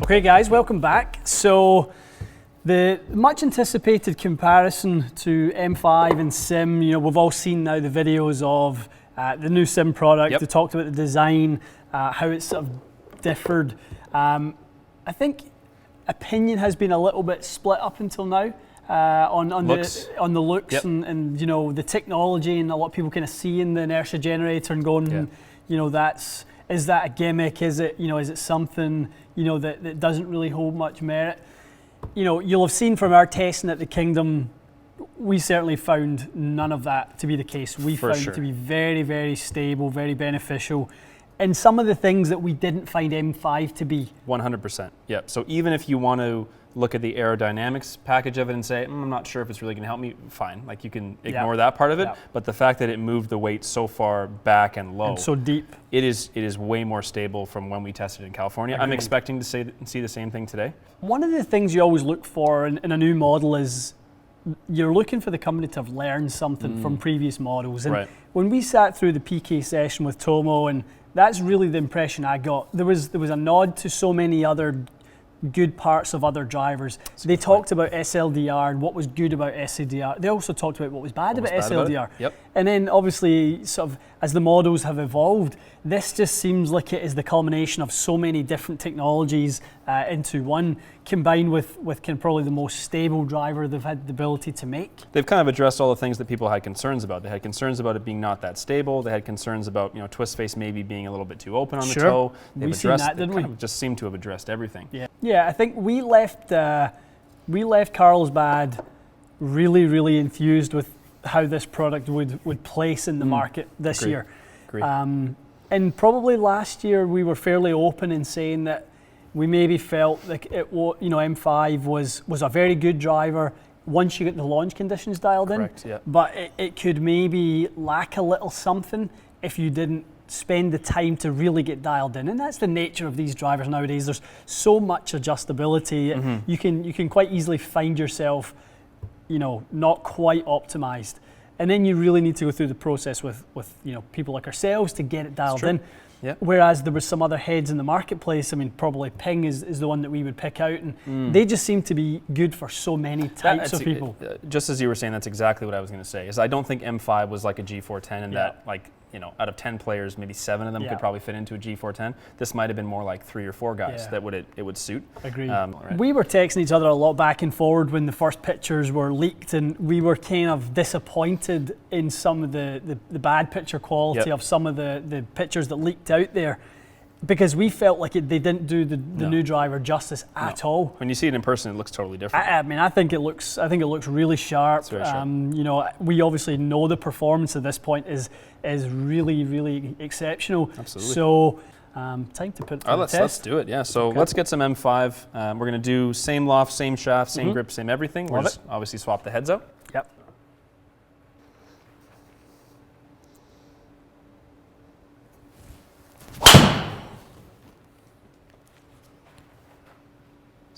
Okay guys, welcome back. So the much anticipated comparison to M5 and SIM, we've all seen now the videos of the new SIM product. Yep. They talked about the design, how it's sort of differed. I think opinion has been a little bit split up until now on the looks Yep. and the technology, and a lot of people kind of seeing the inertia generator and going, is that a gimmick? Is it something that doesn't really hold much merit? You'll have seen from our testing at the Kingdom, we certainly found none of that to be the case. We found it to be very, very stable, very beneficial. And some of the things that we didn't find M5 to be. 100%. Yeah. So even if you want to look at the aerodynamics package of it and say, I'm not sure if it's really going to help me, fine. Like you can ignore that part of it. But the fact that it moved the weight so far back and low, and so deep, it is way more stable from when we tested in California. Agreed. I'm expecting to see the same thing today. One of the things you always look for in a new model is you're looking for the company to have learned something from previous models. And when we sat through the PK session with Tomo, and that's really the impression I got. There was a nod to so many other good parts of other drivers. They talked about SLDR and what was good about SLDR. They also talked about what was bad about SLDR. And then obviously, sort of as the models have evolved, this just seems like it is the culmination of so many different technologies into one, combined with kind of probably the most stable driver they've had the ability to make. They've kind of addressed all the things that people had concerns about. They had concerns about it being not that stable. They had concerns about twist face maybe being a little bit too open on the toe. They've We've seen that, didn't we? Kind of just seem to have addressed everything. Yeah, I think we left Carlsbad really, really enthused with how this product would place in the market this year. And probably last year we were fairly open in saying that we maybe felt like M5 was a very good driver once you get the launch conditions dialed in. But it could maybe lack a little something if you didn't spend the time to really get dialed in, and that's the nature of these drivers nowadays. There's so much adjustability. You can quite easily find yourself not quite optimized, and then you really need to go through the process with people like ourselves to get it dialed in. Whereas there was some other heads in the marketplace. I mean, probably Ping is the one that we would pick out, and they just seem to be good for so many types of people. Just as you were saying, that's exactly what I was going to say. Is I don't think M5 was like a G410 in that out of 10 players, maybe 7 of them could probably fit into a G410. This might have been more like 3 or 4 guys that it would suit. Agreed. We were texting each other a lot back and forward when the first pictures were leaked, and we were kind of disappointed in some of the bad picture quality of some of the pictures that leaked out there, because we felt like they didn't do the new driver justice at all. When you see it in person, it looks totally different. I mean, I think it looks really sharp. It's very sharp. We obviously know the performance at this point is really, really exceptional. Absolutely. So, time to put it to the test. Let's do it. Yeah. So let's get some M5. We're going to do same loft, same shaft, same grip, same everything. We'll just obviously swap the heads out. Yep.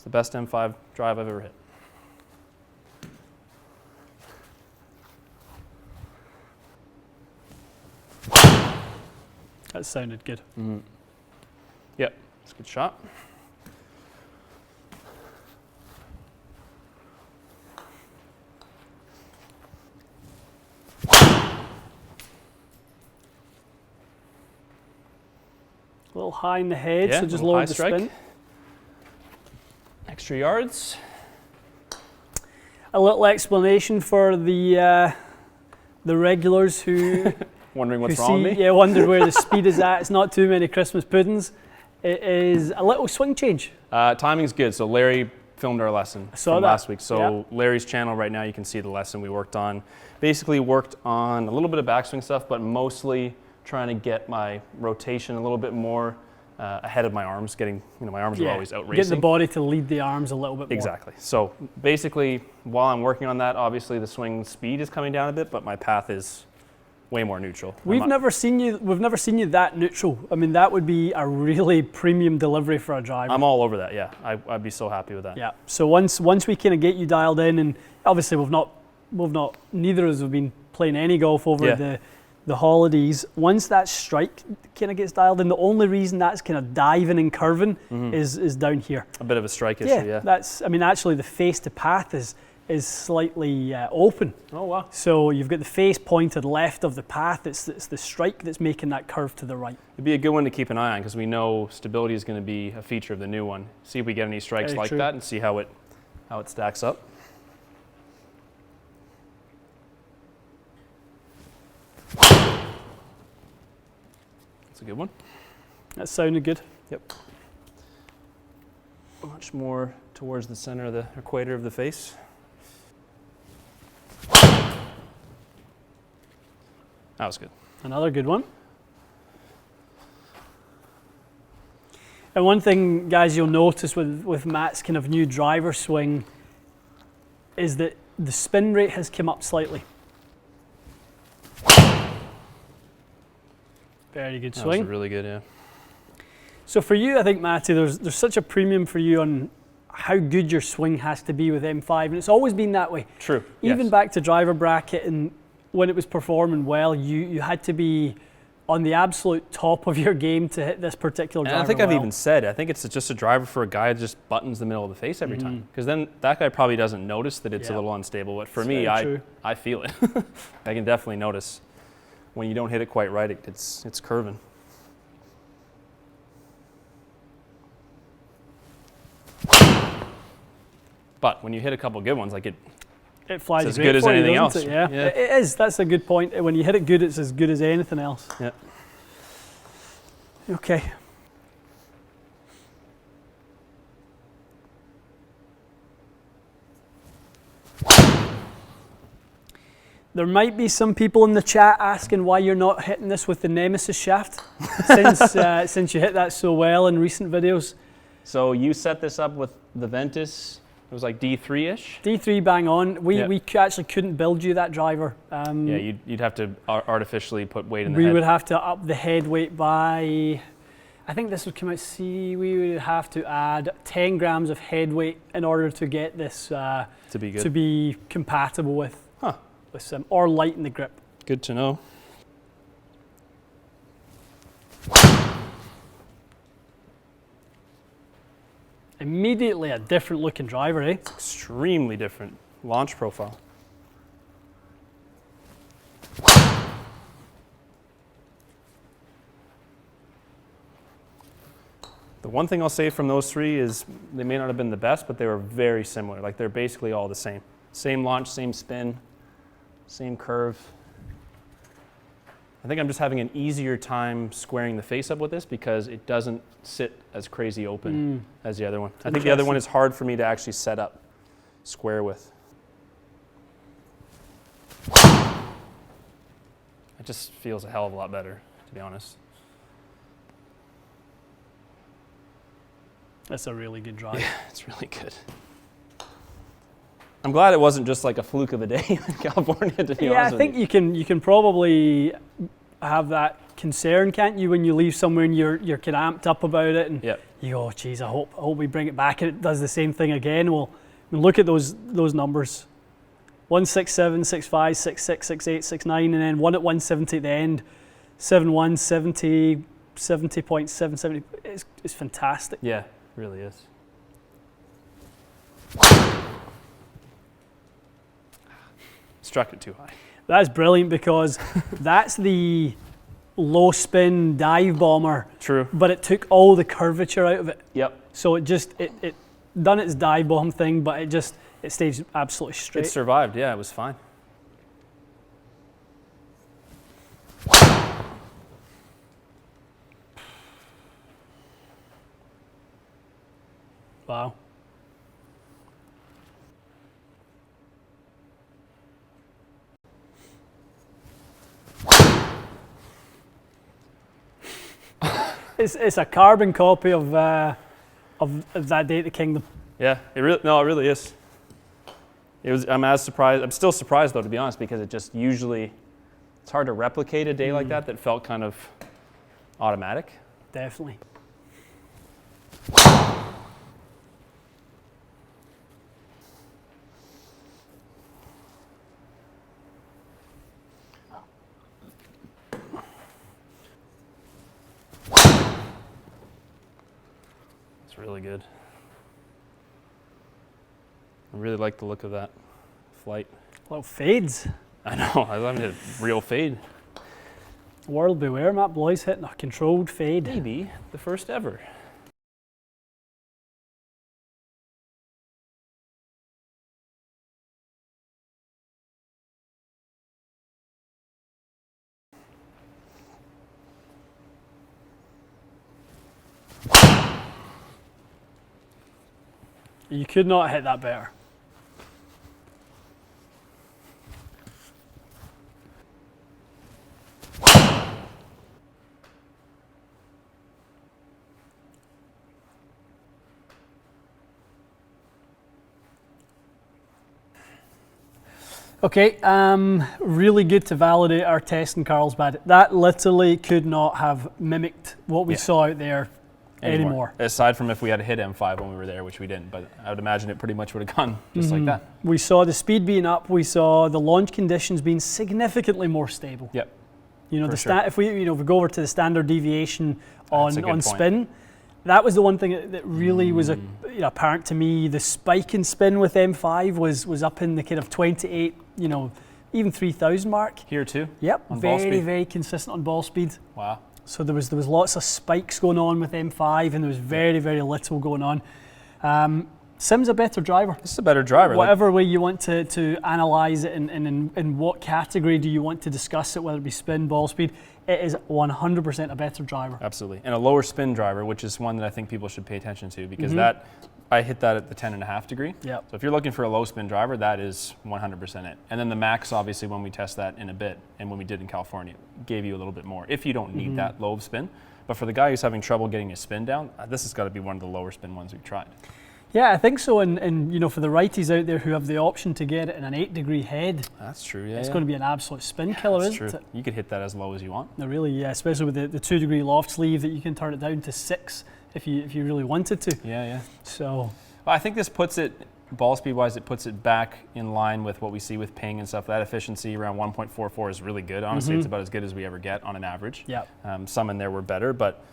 The best M5 drive I've ever hit. That sounded good. Yep, it's a good shot. A little high in the head, so just lower the spin. Extra yards. A little explanation for the regulars who wondering what's wrong with me. Yeah, wondered where the speed is at. It's not too many Christmas puddings. It is a little swing change. Timing's good. So Larry filmed our lesson from last week. So Larry's channel right now, you can see the lesson we worked on. Basically worked on a little bit of backswing stuff, but mostly trying to get my rotation a little bit more ahead of my arms, getting, my arms are always out racing. Get the body to lead the arms a little bit more. Exactly. So basically, while I'm working on that, obviously the swing speed is coming down a bit, but my path is way more neutral. We've never seen you that neutral. I mean, that would be a really premium delivery for a driver. I'm all over that, yeah. I'd be so happy with that. Yeah. So once we kind of get you dialed in, and obviously neither of us have been playing any golf over the holidays, once that strike kind of gets dialed in, the only reason that's kind of diving and curving is down here. A bit of a strike issue, yeah. That's, I mean, actually the face to path is slightly open. Oh, wow. So you've got the face pointed left of the path. It's the strike that's making that curve to the right. It'd be a good one to keep an eye on because we know stability is going to be a feature of the new one. See if we get any strikes like that and see how it stacks up. That's a good one. That sounded good. Yep. Much more towards the center of the equator of the face. That was good. Another good one. And one thing, guys, you'll notice with Matt's kind of new driver swing is that the spin rate has come up slightly. Very good swing. That was really good, yeah. So for you, I think, Matty, there's such a premium for you on how good your swing has to be with M5, and it's always been that way. True. Even back to driver bracket, and when it was performing well, you had to be on the absolute top of your game to hit this particular driver. And I think I've even said, I think it's just a driver for a guy that just buttons the middle of the face every time. Because then that guy probably doesn't notice that it's a little unstable. But for me, I feel it. I can definitely notice when you don't hit it quite right, it's curving. But when you hit a couple good ones, like it flies as good as anything else. Yeah, it is. That's a good point. When you hit it good, it's as good as anything else. Yeah. Okay. There might be some people in the chat asking why you're not hitting this with the Nemesis shaft since you hit that so well in recent videos. So you set this up with the Ventus. It was like D3-ish? D3 bang on. We actually couldn't build you that driver. Yeah, you'd have to artificially put weight in the head. We would have to up the head weight by, I think this would come out, we would have to add 10 grams of head weight in order to get this to be compatible with SIM, or lighten the grip. Good to know. Immediately a different looking driver, eh? It's extremely different launch profile. The one thing I'll say from those three is they may not have been the best, but they were very similar. Like they're basically all the same. Same launch, same spin, same curve. I think I'm just having an easier time squaring the face up with this because it doesn't sit as crazy open as the other one. I think the other one is hard for me to actually set up square with. It just feels a hell of a lot better, to be honest. That's a really good drive. Yeah, it's really good. I'm glad it wasn't just like a fluke of a day in California, to be honest. Yeah, I think you can probably have that concern, can't you, when you leave somewhere and you're kind of amped up about it, and you go, oh, geez, I hope we bring it back and it does the same thing again. Well, look at those numbers: 167, 65, 66, 68, 69, and then one at 170 at the end, 71, 70, 70.770. It's fantastic. Yeah, it really is. Struck it too high. That's brilliant because that's the low spin dive bomber. True. But it took all the curvature out of it. Yep. So it done its dive bomb thing, but it stayed absolutely straight. It survived. Yeah, it was fine. Wow. It's a carbon copy of that day at the Kingdom. Yeah, it really is. I'm still surprised though, to be honest, because it's hard to replicate a day like that felt kind of automatic. Definitely. It's really good. I really like the look of that flight. Little fades. I know, I love it. Real fade. World beware, Matt Blois hitting a controlled fade. Maybe the first ever. You could not hit that better. Okay, really good to validate our test in Carlsbad. That literally could not have mimicked what we saw out there anymore. Aside from if we had hit M5 when we were there, which we didn't, but I would imagine it pretty much would have gone just like that. We saw the speed being up, we saw the launch conditions being significantly more stable. Yep. You know, if we go over to the standard deviation on spin, that was the one thing that really was apparent to me. The spike in spin with M5 was up in the kind of 28, even 3,000 mark. Here too? Yep, very consistent on ball speed. Wow. So there was lots of spikes going on with M5, and there was very little going on. Sim's a better driver. This is a better driver. Whatever way you want to analyse it, and in what category do you want to discuss it, whether it be spin, ball speed, it is 100% a better driver. Absolutely. And a lower spin driver, which is one that I think people should pay attention to, because I hit that at the 10.5 degree. Yep. So if you're looking for a low spin driver, that is 100% it. And then the max, obviously, when we test that in a bit, and when we did in California, gave you a little bit more, if you don't need that low spin. But for the guy who's having trouble getting his spin down, this has got to be one of the lower spin ones we've tried. Yeah, I think so. And for the righties out there who have the option to get it in an 8-degree head, that's true. Yeah, it's going to be an absolute spin killer, that's isn't true. it? You could hit that as low as you want. No, really, yeah. Especially with the 2-degree loft sleeve, that you can turn it down to 6 if you really wanted to. Yeah. So, well, I think this puts it, ball speed wise, it puts it back in line with what we see with ping and stuff. That efficiency around 1.44 is really good. Honestly, it's about as good as we ever get on an average. Yeah. Some in there were better, but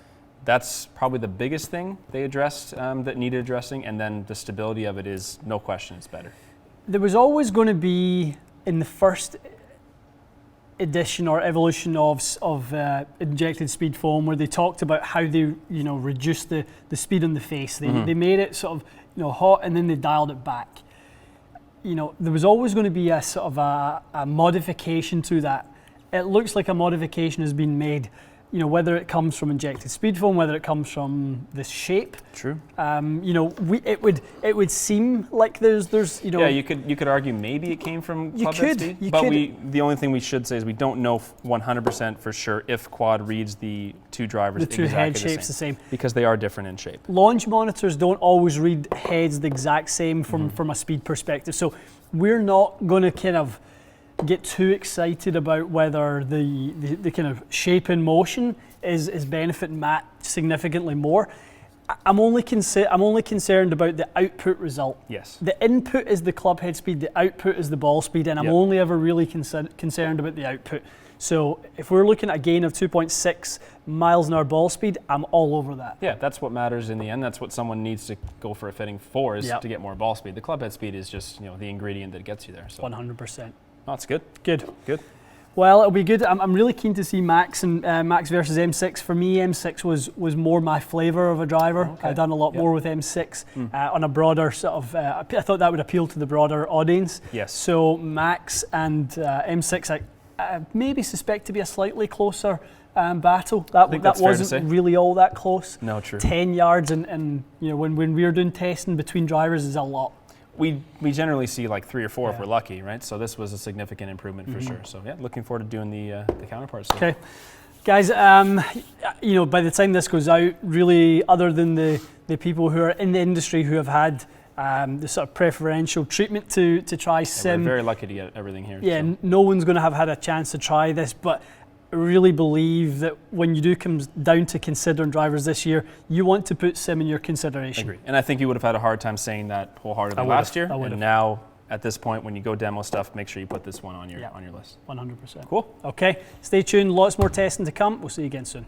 that's probably the biggest thing they addressed that needed addressing, and then the stability of it is no question it's better. There was always going to be, in the first edition or evolution of injected speed foam, where they talked about how they reduced the speed on the face. They made it sort of hot, and then they dialed it back. There was always going to be a sort of a modification to that. It looks like a modification has been made. Whether it comes from injected speed foam, whether it comes from this shape. True. It would seem like there's. Yeah, you could argue maybe it came from club head speed, but the only thing we should say is we don't know 100% for sure if quad reads the two drivers exactly head shapes the same, because they are different in shape. Launch monitors don't always read heads the exact same from a speed perspective, so we're not going to kind of get too excited about whether the kind of shape in motion is benefiting Matt significantly more. I'm only concerned about the output result. Yes. The input is the club head speed, the output is the ball speed, and I'm only ever really concerned about the output. So if we're looking at a gain of 2.6 miles an hour ball speed, I'm all over that. Yeah, that's what matters in the end. That's what someone needs to go for a fitting for, is to get more ball speed. The club head speed is just the ingredient that gets you there. So 100%. Oh, that's good. Good. Well, it'll be good. I'm really keen to see Max and Max versus M6. For me, M6 was more my flavour of a driver. Okay. I've done a lot more with M6 on a broader sort of. I thought that would appeal to the broader audience. Yes. So Max and M6, I maybe suspect to be a slightly closer battle. That wasn't really all that close. No, true. 10 yards, and when we were doing testing between drivers is a lot. We generally see like 3 or 4 if we're lucky, right? So this was a significant improvement for sure. So yeah, looking forward to doing the counterparts. Okay, guys. By the time this goes out, really, other than the people who are in the industry who have had the sort of preferential treatment to try sim, we're very lucky to get everything here. Yeah, so. No one's going to have had a chance to try this, but I really believe that when you do come down to considering drivers this year, you want to put sim in your consideration. I agree. And I think you would have had a hard time saying that wholeheartedly last year. And now, at this point, when you go demo stuff, make sure you put this one on your list. 100%. Cool. Okay, stay tuned. Lots more testing to come. We'll see you again soon.